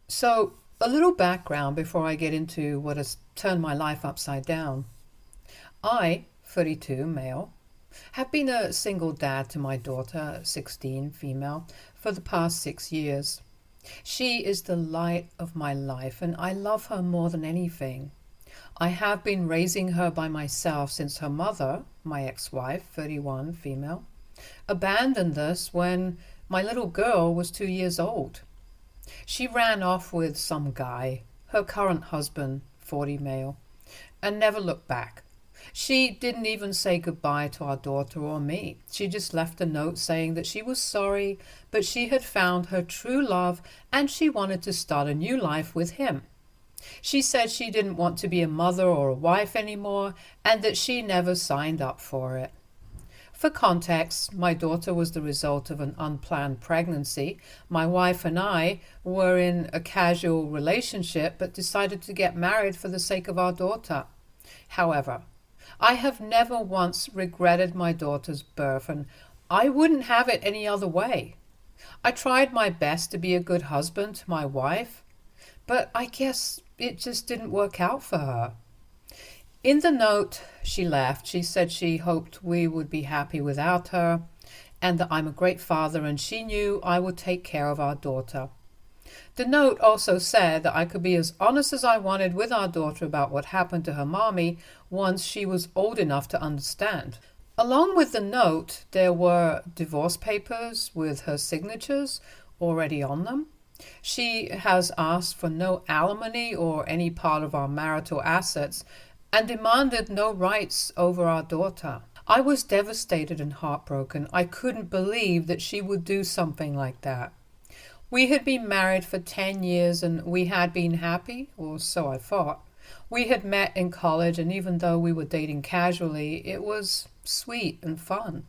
So, a little background before I get into what has turned my life upside down. I, 32, male, have been a single dad to my daughter, 16, female, for the past 6 years. She is the light of my life, and I love her more than anything. I have been raising her by myself since her mother, my ex-wife, 31, female, abandoned us when my little girl was 2 years old. She ran off with some guy, her current husband, 40, male, and never looked back. She didn't even say goodbye to our daughter or me. She just left a note saying that she was sorry, but she had found her true love and she wanted to start a new life with him. She said she didn't want to be a mother or a wife anymore and that she never signed up for it. For context, my daughter was the result of an unplanned pregnancy. My wife and I were in a casual relationship but decided to get married for the sake of our daughter. However, I have never once regretted my daughter's birth, and I wouldn't have it any other way. I tried my best to be a good husband to my wife, but I guess it just didn't work out for her. In the note she left, she said she hoped we would be happy without her and that I'm a great father and she knew I would take care of our daughter. The note also said that I could be as honest as I wanted with our daughter about what happened to her mommy once she was old enough to understand. Along with the note, there were divorce papers with her signatures already on them. She has asked for no alimony or any part of our marital assets and demanded no rights over our daughter. I was devastated and heartbroken. I couldn't believe that she would do something like that. We had been married for 10 years and we had been happy, or so I thought. We had met in college, and even though we were dating casually, it was sweet and fun.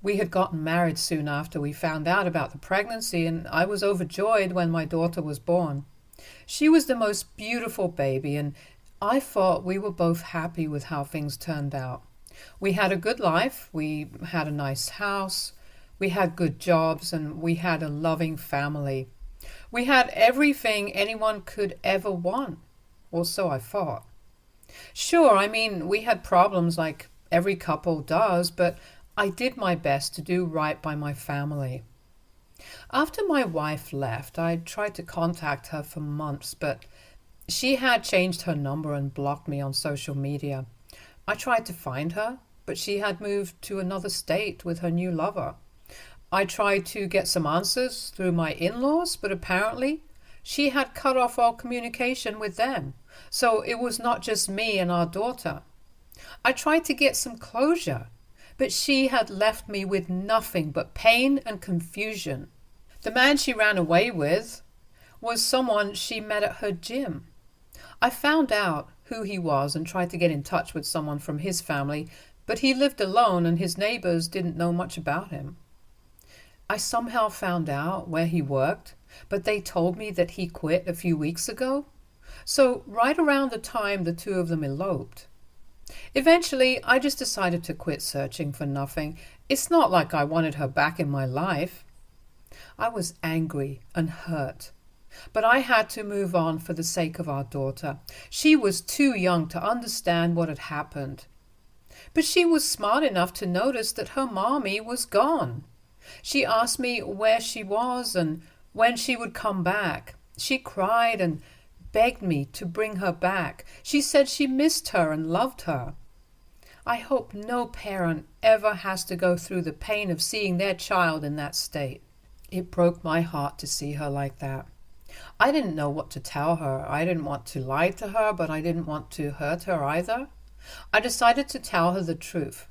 We had gotten married soon after we found out about the pregnancy, and I was overjoyed when my daughter was born. She was the most beautiful baby, and I thought we were both happy with how things turned out. We had a good life, we had a nice house, we had good jobs, and we had a loving family. We had everything anyone could ever want, or so I thought. Sure, I mean, we had problems like every couple does, but I did my best to do right by my family. After my wife left, I tried to contact her for months, but she had changed her number and blocked me on social media. I tried to find her, but she had moved to another state with her new lover. I tried to get some answers through my in-laws, but apparently she had cut off all communication with them. So it was not just me and our daughter. I tried to get some closure, but she had left me with nothing but pain and confusion. The man she ran away with was someone she met at her gym. I found out who he was and tried to get in touch with someone from his family, but he lived alone and his neighbors didn't know much about him. I somehow found out where he worked, but they told me that he quit a few weeks ago. So right around the time the two of them eloped. Eventually, I just decided to quit searching for nothing. It's not like I wanted her back in my life. I was angry and hurt, but I had to move on for the sake of our daughter. She was too young to understand what had happened. But she was smart enough to notice that her mommy was gone. She asked me where she was and when she would come back. She cried and begged me to bring her back. She said she missed her and loved her. I hope no parent ever has to go through the pain of seeing their child in that state. It broke my heart to see her like that. I didn't know what to tell her. I didn't want to lie to her, but I didn't want to hurt her either. I decided to tell her the truth,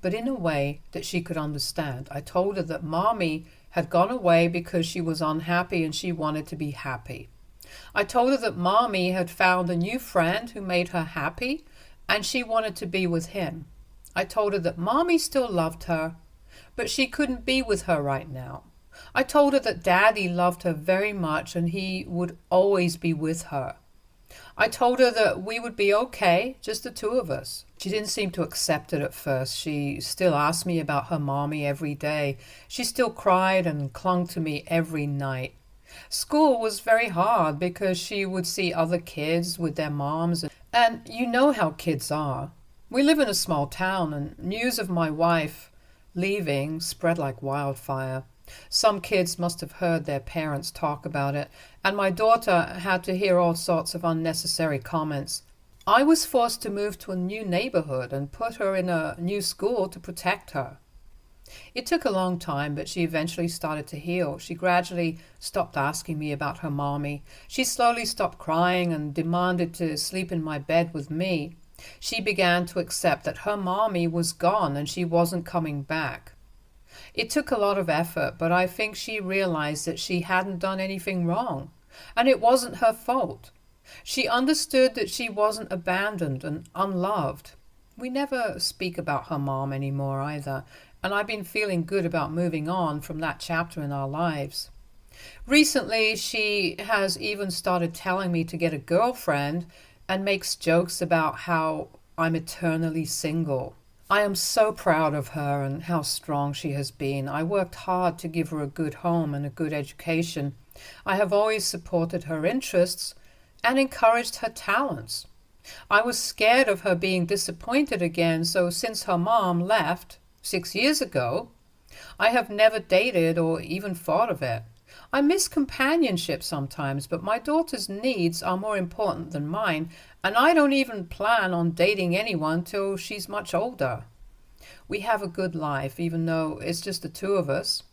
but in a way that she could understand. I told her that mommy had gone away because she was unhappy and she wanted to be happy. I told her that mommy had found a new friend who made her happy and she wanted to be with him. I told her that mommy still loved her, but she couldn't be with her right now. I told her that daddy loved her very much and he would always be with her. I told her that we would be okay, just the two of us. She didn't seem to accept it at first. She still asked me about her mommy every day. She still cried and clung to me every night. School was very hard because she would see other kids with their moms, and you know how kids are. We live in a small town, and news of my wife leaving spread like wildfire. Some kids must have heard their parents talk about it, and my daughter had to hear all sorts of unnecessary comments. I was forced to move to a new neighborhood and put her in a new school to protect her. It took a long time, but she eventually started to heal. She gradually stopped asking me about her mommy. She slowly stopped crying and demanded to sleep in my bed with me. She began to accept that her mommy was gone and she wasn't coming back. It took a lot of effort, but I think she realized that she hadn't done anything wrong, and it wasn't her fault. She understood that she wasn't abandoned and unloved. We never speak about her mom anymore either, and I've been feeling good about moving on from that chapter in our lives. Recently, she has even started telling me to get a girlfriend and makes jokes about how I'm eternally single. I am so proud of her and how strong she has been. I worked hard to give her a good home and a good education. I have always supported her interests and encouraged her talents. I was scared of her being disappointed again, so since her mom left 6 years ago, I have never dated or even thought of it. I miss companionship sometimes, but my daughter's needs are more important than mine, and I don't even plan on dating anyone till she's much older. We have a good life, even though it's just the two of us.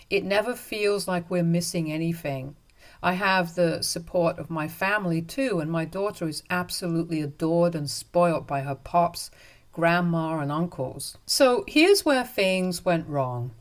It never feels like we're missing anything. I have the support of my family too, and my daughter is absolutely adored and spoilt by her pops, grandma, and uncles. So here's where things went wrong.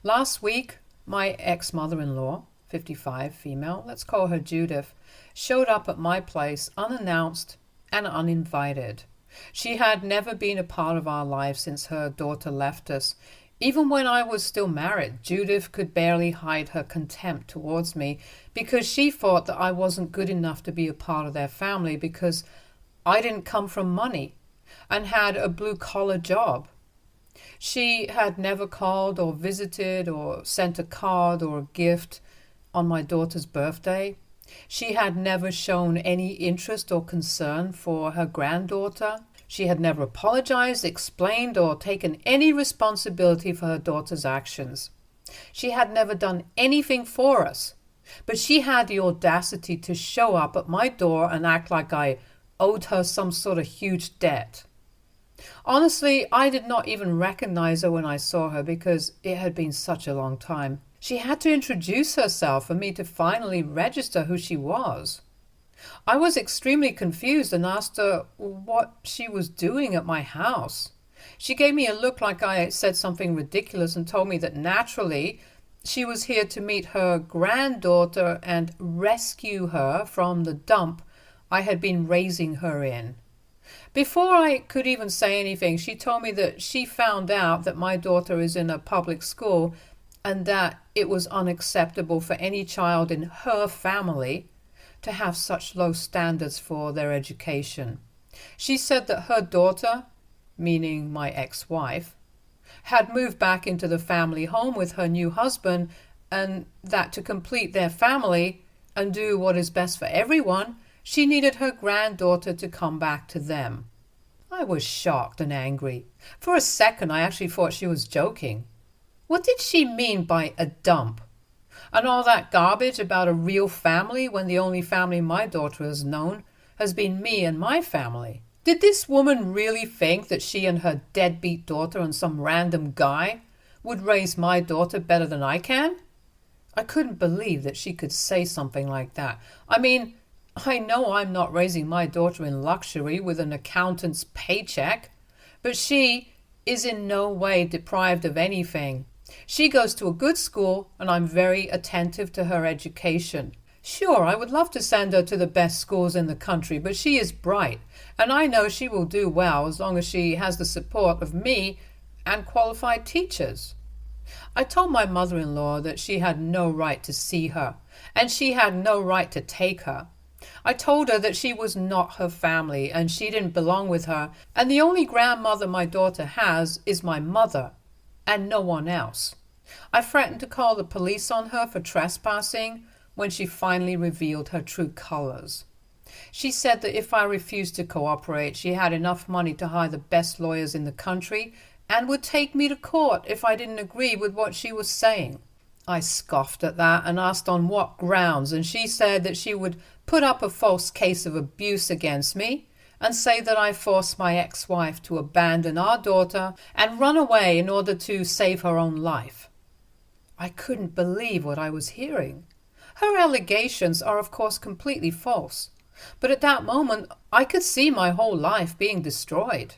Last week, my ex-mother-in-law, 55, female, let's call her Judith, showed up at my place unannounced and uninvited. She had never been a part of our life since her daughter left us. Even when I was still married, Judith could barely hide her contempt towards me because she thought that I wasn't good enough to be a part of their family because I didn't come from money and had a blue-collar job. She had never called or visited or sent a card or a gift on my daughter's birthday. She had never shown any interest or concern for her granddaughter. She had never apologized, explained, or taken any responsibility for her daughter's actions. She had never done anything for us, but she had the audacity to show up at my door and act like I owed her some sort of huge debt. Honestly, I did not even recognize her when I saw her because it had been such a long time. She had to introduce herself for me to finally register who she was. I was extremely confused and asked her what she was doing at my house. She gave me a look like I said something ridiculous and told me that naturally she was here to meet her granddaughter and rescue her from the dump I had been raising her in. Before I could even say anything, she told me that she found out that my daughter is in a public school and that it was unacceptable for any child in her family to have such low standards for their education. She said that her daughter, meaning my ex-wife, had moved back into the family home with her new husband, and that to complete their family and do what is best for everyone, she needed her granddaughter to come back to them. I was shocked and angry. For a second, I actually thought she was joking. What did she mean by a dump? And all that garbage about a real family when the only family my daughter has known has been me and my family? Did this woman really think that she and her deadbeat daughter and some random guy would raise my daughter better than I can? I couldn't believe that she could say something like that. I mean, I know I'm not raising my daughter in luxury with an accountant's paycheck, but she is in no way deprived of anything. She goes to a good school, and I'm very attentive to her education. Sure, I would love to send her to the best schools in the country, but she is bright, and I know she will do well as long as she has the support of me and qualified teachers. I told my mother-in-law that she had no right to see her, and she had no right to take her. I told her that she was not her family, and she didn't belong with her, and the only grandmother my daughter has is my mother, and no one else. I threatened to call the police on her for trespassing when she finally revealed her true colors. She said that if I refused to cooperate, she had enough money to hire the best lawyers in the country and would take me to court if I didn't agree with what she was saying. I scoffed at that and asked on what grounds, and she said that she would put up a false case of abuse against me and say that I forced my ex-wife to abandon our daughter and run away in order to save her own life. I couldn't believe what I was hearing. Her allegations are, of course, completely false, but at that moment I could see my whole life being destroyed.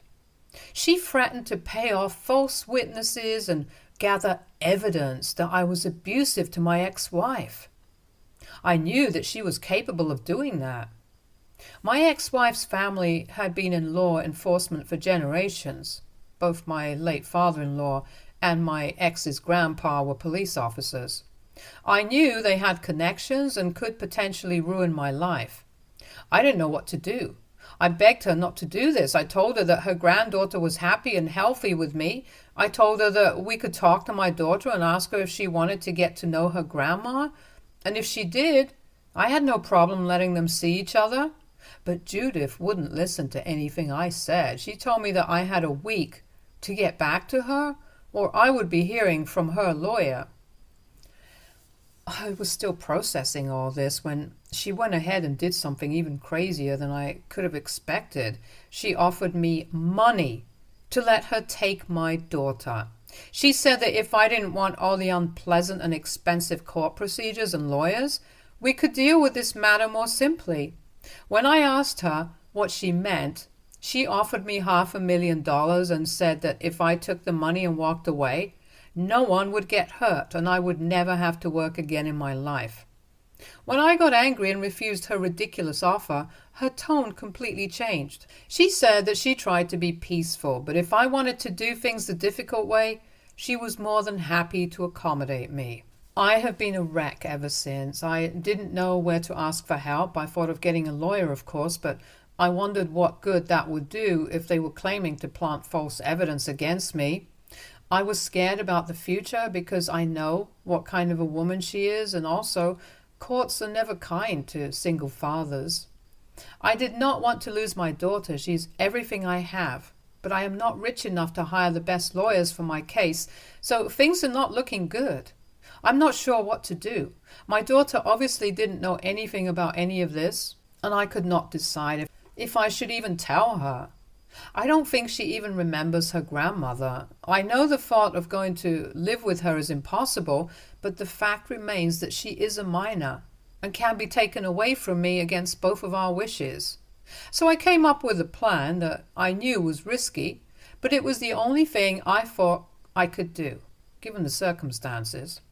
She threatened to pay off false witnesses and gather evidence that I was abusive to my ex-wife. I knew that she was capable of doing that. My ex-wife's family had been in law enforcement for generations. Both my late father-in-law and my ex's grandpa were police officers. I knew they had connections and could potentially ruin my life. I didn't know what to do. I begged her not to do this. I told her that her granddaughter was happy and healthy with me. I told her that we could talk to my daughter and ask her if she wanted to get to know her grandma. And if she did, I had no problem letting them see each other. But Judith wouldn't listen to anything I said. She told me that I had a week to get back to her, or I would be hearing from her lawyer. I was still processing all this when she went ahead and did something even crazier than I could have expected. She offered me money to let her take my daughter. She said that if I didn't want all the unpleasant and expensive court procedures and lawyers, we could deal with this matter more simply. When I asked her what she meant, she offered me $500,000 and said that if I took the money and walked away, no one would get hurt and I would never have to work again in my life. When I got angry and refused her ridiculous offer, her tone completely changed. She said that she tried to be peaceful, but if I wanted to do things the difficult way, she was more than happy to accommodate me. I have been a wreck ever since. I didn't know where to ask for help. I thought of getting a lawyer, of course, but I wondered what good that would do if they were claiming to plant false evidence against me. I was scared about the future because I know what kind of a woman she is, and also courts are never kind to single fathers. I did not want to lose my daughter. She's everything I have, but I am not rich enough to hire the best lawyers for my case, so things are not looking good. I'm not sure what to do. My daughter obviously didn't know anything about any of this, and I could not decide if I should even tell her. I don't think she even remembers her grandmother. I know the thought of going to live with her is impossible, but the fact remains that she is a minor and can be taken away from me against both of our wishes. So I came up with a plan that I knew was risky, but it was the only thing I thought I could do, given the circumstances.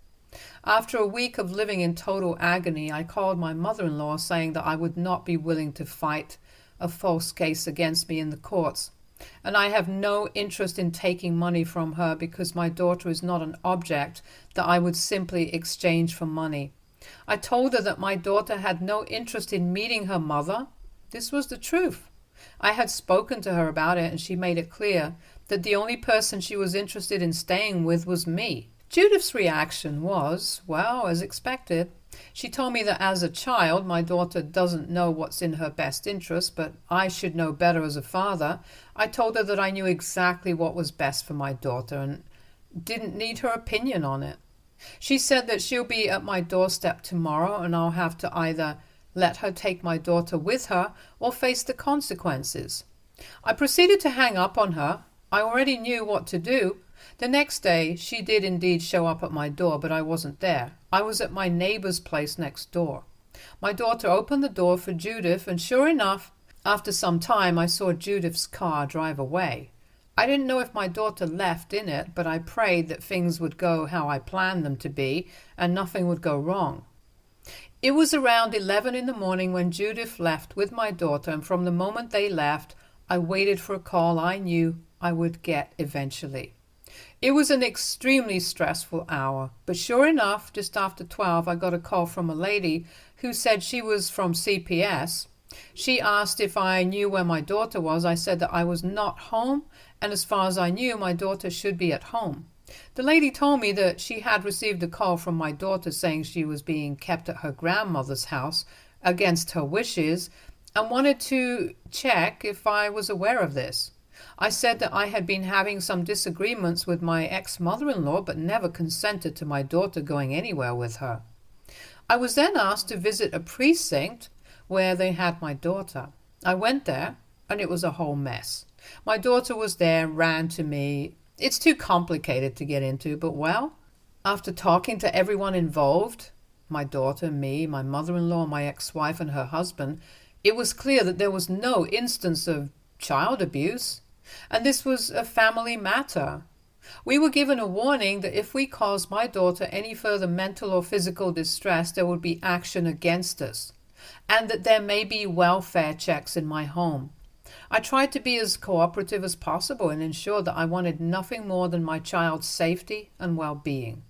After a week of living in total agony, I called my mother-in-law saying that I would not be willing to fight a false case against me in the courts, and I have no interest in taking money from her because my daughter is not an object that I would simply exchange for money. I told her that my daughter had no interest in meeting her mother. This was the truth. I had spoken to her about it, and she made it clear that the only person she was interested in staying with was me. Judith's reaction was, well, as expected. She told me that as a child, my daughter doesn't know what's in her best interest, but I should know better as a father. I told her that I knew exactly what was best for my daughter and didn't need her opinion on it. She said that she'll be at my doorstep tomorrow and I'll have to either let her take my daughter with her or face the consequences. I proceeded to hang up on her. I already knew what to do. The next day, she did indeed show up at my door, but I wasn't there. I was at my neighbor's place next door. My daughter opened the door for Judith, and sure enough, after some time, I saw Judith's car drive away. I didn't know if my daughter left in it, but I prayed that things would go how I planned them to be, and nothing would go wrong. It was around 11 in the morning when Judith left with my daughter, and from the moment they left, I waited for a call I knew I would get eventually. It was an extremely stressful hour, but sure enough, just after 12, I got a call from a lady who said she was from CPS. She asked if I knew where my daughter was. I said that I was not home, and as far as I knew, my daughter should be at home. The lady told me that she had received a call from my daughter saying she was being kept at her grandmother's house against her wishes and wanted to check if I was aware of this. I said that I had been having some disagreements with my ex-mother-in-law but never consented to my daughter going anywhere with her. I was then asked to visit a precinct where they had my daughter. I went there and it was a whole mess. My daughter was there, ran to me. It's too complicated to get into, but well, after talking to everyone involved, my daughter, me, my mother-in-law, my ex-wife and her husband, it was clear that there was no instance of child abuse, and this was a family matter. We were given a warning that if we caused my daughter any further mental or physical distress, there would be action against us, and that there may be welfare checks in my home. I tried to be as cooperative as possible and ensure that I wanted nothing more than my child's safety and well-being.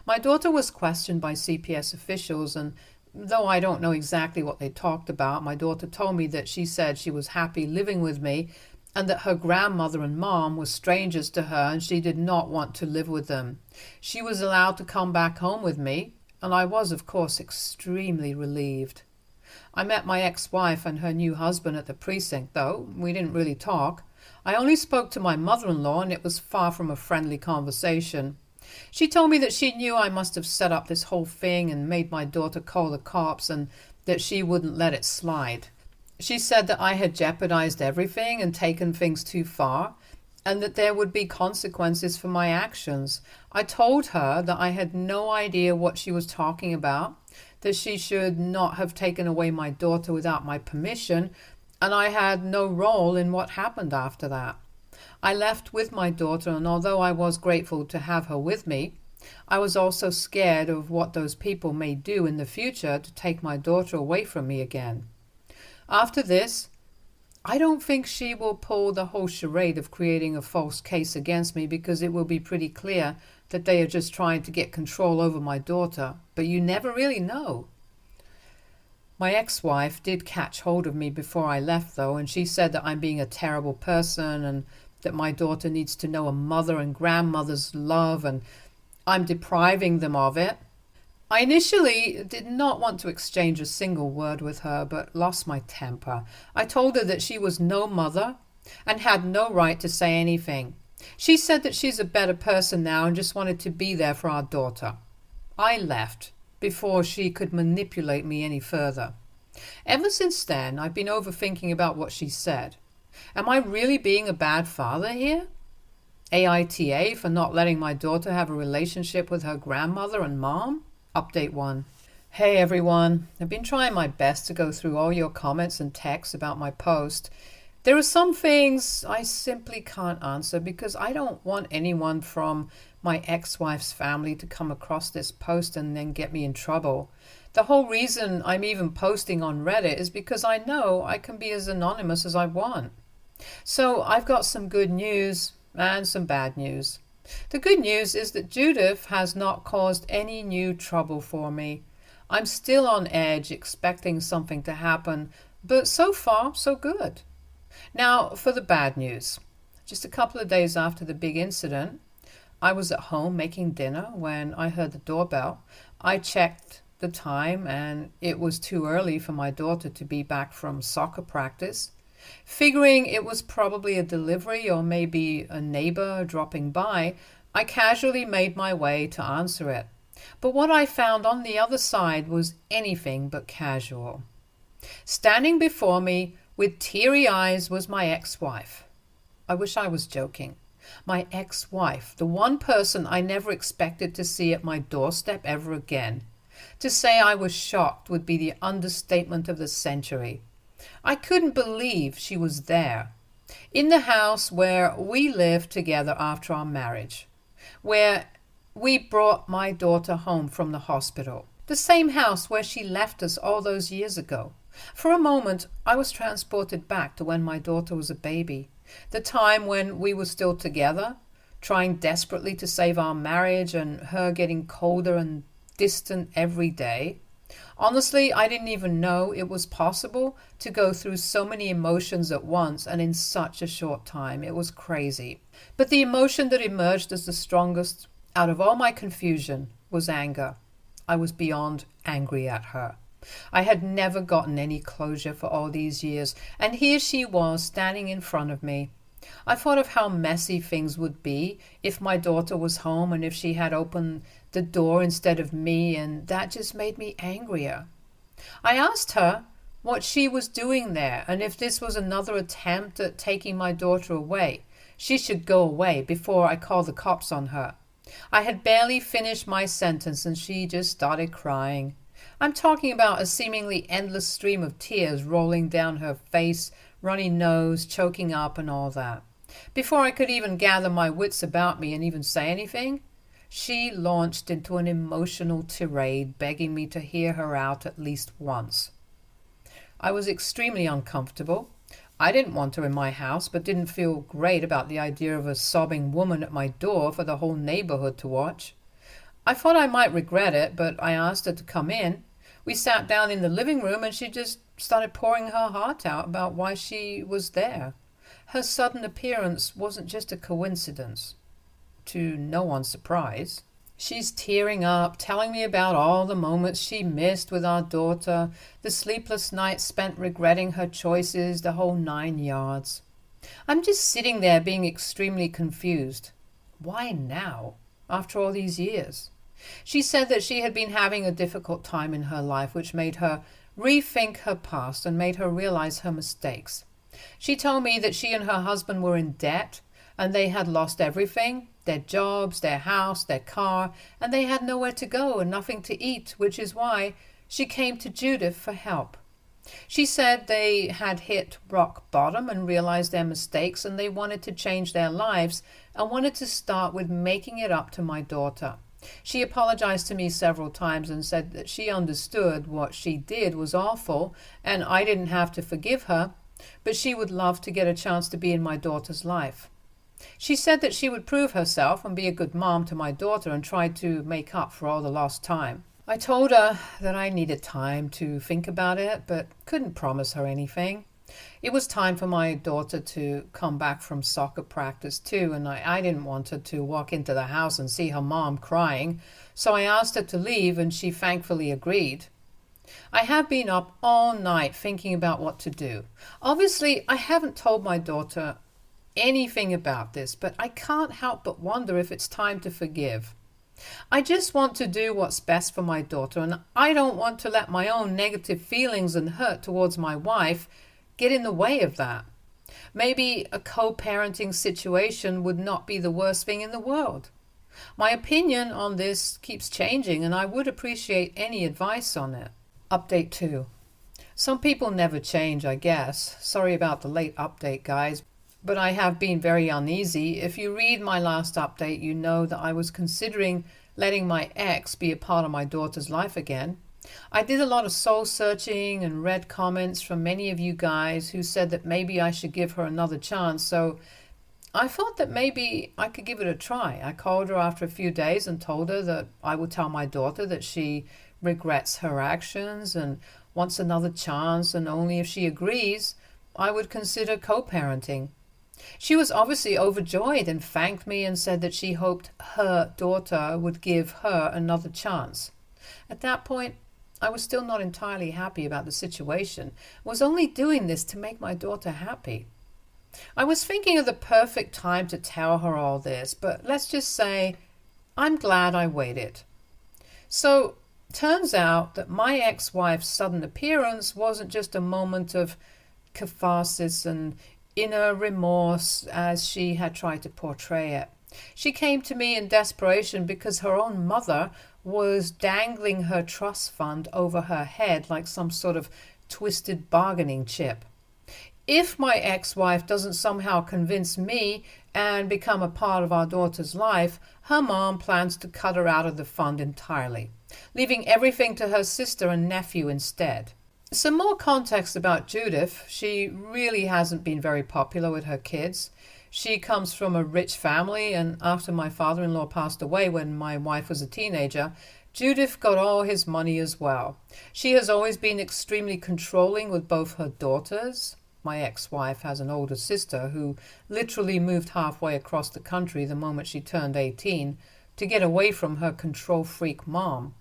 My daughter was questioned by CPS officials, and though I don't know exactly what they talked about, my daughter told me that she said she was happy living with me and that her grandmother and mom were strangers to her and she did not want to live with them. She was allowed to come back home with me, and I was, of course, extremely relieved. I met my ex-wife and her new husband at the precinct, though. We didn't really talk. I only spoke to my mother-in-law, and it was far from a friendly conversation. She told me that she knew I must have set up this whole thing and made my daughter call the cops and that she wouldn't let it slide. She said that I had jeopardized everything and taken things too far, and that there would be consequences for my actions. I told her that I had no idea what she was talking about, that she should not have taken away my daughter without my permission, and I had no role in what happened after that. I left with my daughter, and although I was grateful to have her with me, I was also scared of what those people may do in the future to take my daughter away from me again. After this, I don't think she will pull the whole charade of creating a false case against me, because it will be pretty clear that they are just trying to get control over my daughter, but you never really know. My ex-wife did catch hold of me before I left, though, and she said that I'm being a terrible person and that my daughter needs to know a mother and grandmother's love and I'm depriving them of it. I initially did not want to exchange a single word with her, but lost my temper. I told her that she was no mother and had no right to say anything. She said that she's a better person now and just wanted to be there for our daughter. I left before she could manipulate me any further. Ever since then, I've been overthinking about what she said. Am I really being a bad father here? AITA for not letting my daughter have a relationship with her grandmother and mom? Update 1. Hey everyone, I've been trying my best to go through all your comments and texts about my post. There are some things I simply can't answer because I don't want anyone from my ex-wife's family to come across this post and then get me in trouble. The whole reason I'm even posting on Reddit is because I know I can be as anonymous as I want. So I've got some good news and some bad news. The good news is that Judith has not caused any new trouble for me. I'm still on edge, expecting something to happen, but so far, so good. Now, for the bad news. Just a couple of days after the big incident, I was at home making dinner when I heard the doorbell. I checked the time, and it was too early for my daughter to be back from soccer practice. Figuring it was probably a delivery or maybe a neighbor dropping by, I casually made my way to answer it. But what I found on the other side was anything but casual. Standing before me with teary eyes was my ex-wife. I wish I was joking. My ex-wife, the one person I never expected to see at my doorstep ever again. To say I was shocked would be the understatement of the century. I couldn't believe she was there, in the house where we lived together after our marriage, where we brought my daughter home from the hospital, the same house where she left us all those years ago. For a moment, I was transported back to when my daughter was a baby, the time when we were still together, trying desperately to save our marriage and her getting colder and distant every day. Honestly, I didn't even know it was possible to go through so many emotions at once and in such a short time. It was crazy. But the emotion that emerged as the strongest out of all my confusion was anger. I was beyond angry at her. I had never gotten any closure for all these years, and here she was standing in front of me. I thought of how messy things would be if my daughter was home and if she had opened the door instead of me, and that just made me angrier. I asked her what she was doing there, and if this was another attempt at taking my daughter away. She should go away before I call the cops on her. I had barely finished my sentence and she just started crying. I'm talking about a seemingly endless stream of tears rolling down her face, runny nose, choking up and all that. Before I could even gather my wits about me and even say anything, she launched into an emotional tirade, begging me to hear her out at least once. I was extremely uncomfortable. I didn't want her in my house, but didn't feel great about the idea of a sobbing woman at my door for the whole neighborhood to watch. I thought I might regret it, but I asked her to come in. We sat down in the living room and she just started pouring her heart out about why she was there. Her sudden appearance wasn't just a coincidence, to no one's surprise. She's tearing up, telling me about all the moments she missed with our daughter, the sleepless nights spent regretting her choices, the whole 9 yards. I'm just sitting there being extremely confused. Why now, after all these years? She said that she had been having a difficult time in her life, which made her rethink her past and made her realize her mistakes. She told me that she and her husband were in debt and they had lost everything, their jobs, their house, their car, and they had nowhere to go and nothing to eat, which is why she came to Judith for help. She said they had hit rock bottom and realized their mistakes, and they wanted to change their lives and wanted to start with making it up to my daughter. She apologized to me several times and said that she understood what she did was awful and I didn't have to forgive her, but she would love to get a chance to be in my daughter's life. She said that she would prove herself and be a good mom to my daughter and try to make up for all the lost time. I told her that I needed time to think about it, but couldn't promise her anything. It was time for my daughter to come back from soccer practice too, and I didn't want her to walk into the house and see her mom crying, so I asked her to leave and she thankfully agreed. I have been up all night thinking about what to do. Obviously, I haven't told my daughter anything about this, but I can't help but wonder if it's time to forgive. I just want to do what's best for my daughter, and I don't want to let my own negative feelings and hurt towards my wife get in the way of that. Maybe a co-parenting situation would not be the worst thing in the world. My opinion on this keeps changing, and I would appreciate any advice on it. Update 2. Some people never change, I guess. Sorry about the late update, guys, but I have been very uneasy. If you read my last update, you know that I was considering letting my ex be a part of my daughter's life again. I did a lot of soul searching and read comments from many of you guys who said that maybe I should give her another chance, so I thought that maybe I could give it a try. I called her after a few days and told her that I would tell my daughter that she regrets her actions and wants another chance, and only if she agrees, I would consider co-parenting. She was obviously overjoyed and thanked me and said that she hoped her daughter would give her another chance. At that point, I was still not entirely happy about the situation. I was only doing this to make my daughter happy. I was thinking of the perfect time to tell her all this, but let's just say I'm glad I waited. So, turns out that my ex-wife's sudden appearance wasn't just a moment of catharsis and inner remorse as she had tried to portray it. She came to me in desperation because her own mother was dangling her trust fund over her head like some sort of twisted bargaining chip. If my ex-wife doesn't somehow convince me and become a part of our daughter's life, her mom plans to cut her out of the fund entirely, leaving everything to her sister and nephew instead. Some more context about Judith. She really hasn't been very popular with her kids. She comes from a rich family, and after my father-in-law passed away when my wife was a teenager, Judith got all his money as well. She has always been extremely controlling with both her daughters. My ex-wife has an older sister who literally moved halfway across the country the moment she turned 18 to get away from her control freak mom.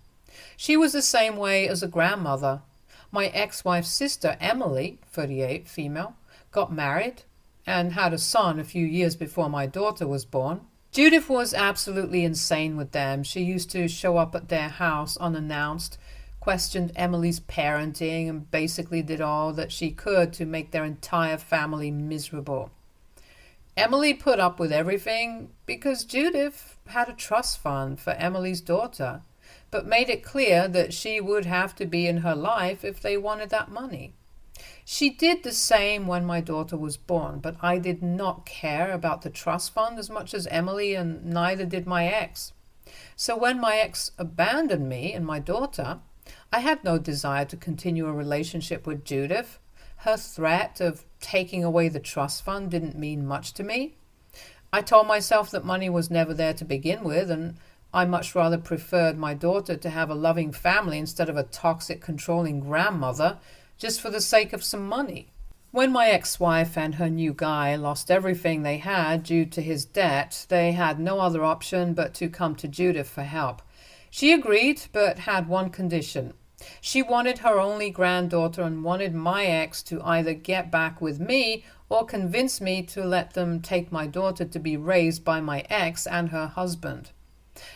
She was the same way as a grandmother. My ex-wife's sister, Emily, 38, female, got married and had a son a few years before my daughter was born. Judith was absolutely insane with them. She used to show up at their house unannounced, questioned Emily's parenting, and basically did all that she could to make their entire family miserable. Emily put up with everything because Judith had a trust fund for Emily's daughter, but made it clear that she would have to be in her life if they wanted that money. She did the same when my daughter was born, but I did not care about the trust fund as much as Emily, and neither did my ex. So when my ex abandoned me and my daughter, I had no desire to continue a relationship with Judith. Her threat of taking away the trust fund didn't mean much to me. I told myself that money was never there to begin with, and I much rather preferred my daughter to have a loving family instead of a toxic, controlling grandmother, just for the sake of some money. When my ex-wife and her new guy lost everything they had due to his debt, they had no other option but to come to Judith for help. She agreed, but had one condition. She wanted her only granddaughter and wanted my ex to either get back with me or convince me to let them take my daughter to be raised by my ex and her husband.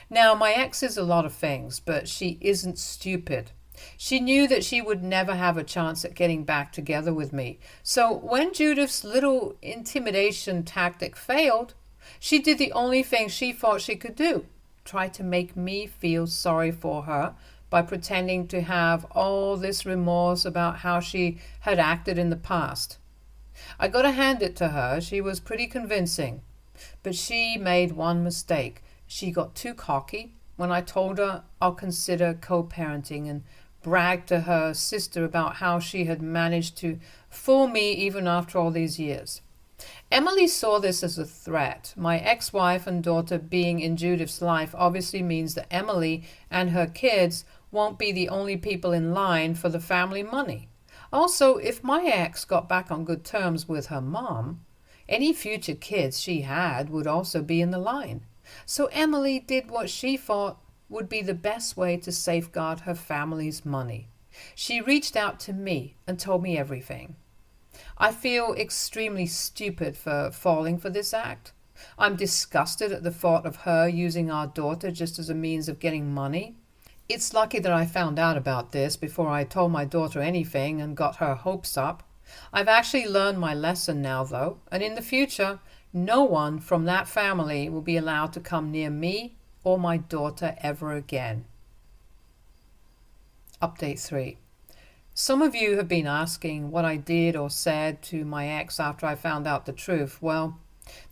Now, my ex is a lot of things, but she isn't stupid. She knew that she would never have a chance at getting back together with me. So when Judith's little intimidation tactic failed, she did the only thing she thought she could do: try to make me feel sorry for her by pretending to have all this remorse about how she had acted in the past. I got to hand it to her. She was pretty convincing. But she made one mistake. She got too cocky when I told her I'll consider co-parenting, and bragged to her sister about how she had managed to fool me even after all these years. Emily saw this as a threat. My ex-wife and daughter being in Judith's life obviously means that Emily and her kids won't be the only people in line for the family money. Also, if my ex got back on good terms with her mom, any future kids she had would also be in the line. So Emily did what she thought would be the best way to safeguard her family's money. She reached out to me and told me everything. I feel extremely stupid for falling for this act. I'm disgusted at the thought of her using our daughter just as a means of getting money. It's lucky that I found out about this before I told my daughter anything and got her hopes up. I've actually learned my lesson now, though, and in the future, no one from that family will be allowed to come near me or my daughter ever again. Update 3. Some of you have been asking what I did or said to my ex after I found out the truth. Well,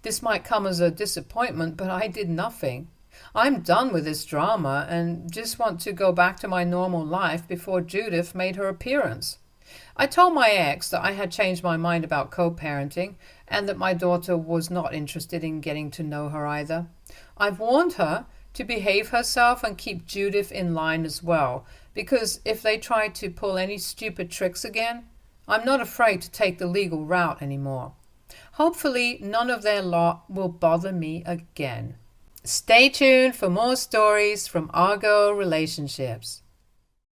this might come as a disappointment, but I did nothing. I'm done with this drama and just want to go back to my normal life before Judith made her appearance. I told my ex that I had changed my mind about co-parenting and that my daughter was not interested in getting to know her either. I've warned her to behave herself and keep Judith in line as well, because if they try to pull any stupid tricks again, I'm not afraid to take the legal route anymore. Hopefully, none of their lot will bother me again. Stay tuned for more stories from Argo Relationships.